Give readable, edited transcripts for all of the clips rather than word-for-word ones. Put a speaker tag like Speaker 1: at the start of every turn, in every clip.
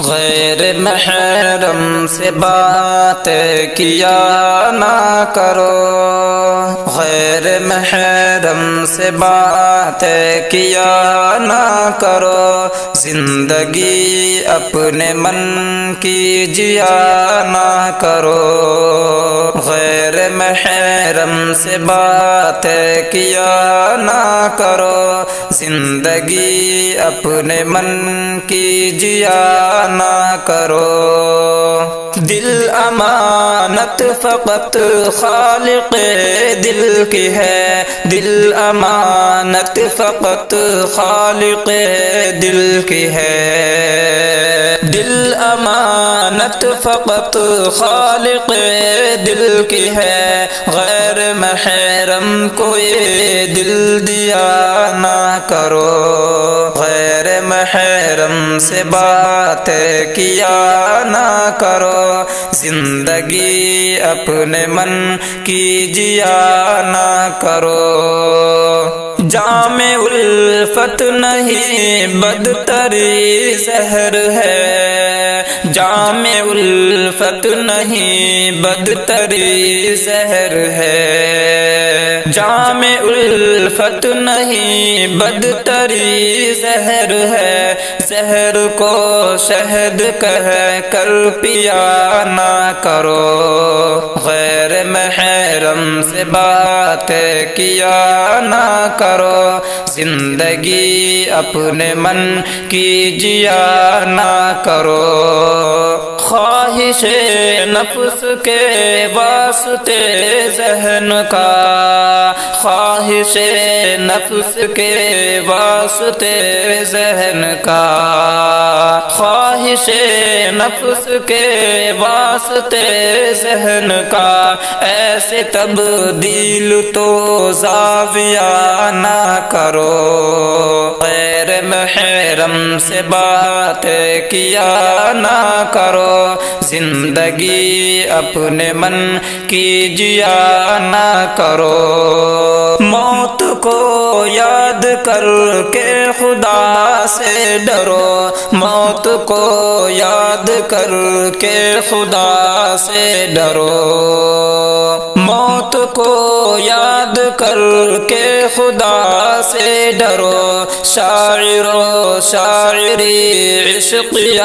Speaker 1: غیر محرم سے بات کیا نہ کرو، غیر محرم سے بات کیا نہ کرو، زندگی اپنے من کی جیا نہ کرو، غیر محرم سے بات کیا نہ کرو، زندگی اپنے من کی جیا نہ کرو۔ دل امانت فقط خالق دل کی ہے، دل امانت فقط خالق دل کی ہے، دل امانت فقط خالق دل کی ہے، غیر محرم کو یہ دل دیا نہ کرو، غیر محرم سے بات کیا نہ کرو، زندگی اپنے من کی جیا نہ کرو۔ جام الفت نہیں بدتری زہر ہے، جام الفت نہیں بدتری زہر ہے، جام الفت نہیں بدتری زہر ہے، زہر کو شہد کہہ کر پیا نہ کرو، غیر محرم سے بات کیا نہ کرو، زندگی اپنے من کی جیا نہ کرو۔ خواہش نفس کے واسطے ذہن کا، خواہش نفس کے واسطے ذہن کا، خواہش نفس کے واسطے ذہن کا، ایسے تبدیل تو زاویہ نہ کرو، غیر محرم سے بات کیا نہ کرو، زندگی اپنے من کی جیا نہ کرو۔ موت کو یاد کر کے خدا سے ڈرو، موت کو یاد کر کے خدا سے ڈرو، موت کو یاد کر کے خدا سے ڈرو، شاعر و شاعری عشقیہ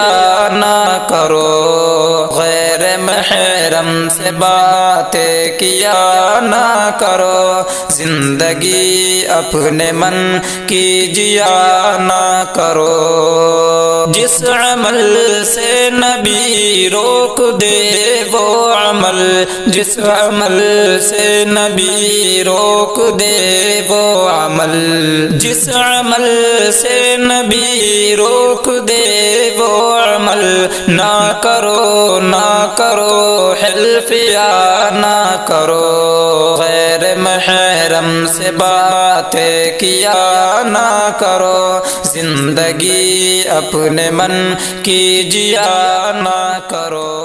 Speaker 1: نہ کرو، غیر محرم سے بات کیا نہ کرو، زندگی اپنے من کی جیا نہ کرو۔ جس عمل سے نبی روک دے وہ عمل، جس عمل سے نبی روک دے وہ عمل، جس عمل سے نبی روک دے وہ عمل، نہ کرو نہ کرو حلف یا نہ کرو، غیر محرم سے بات کیا نہ کرو، زندگی اپنے من کی جیا نہ کرو۔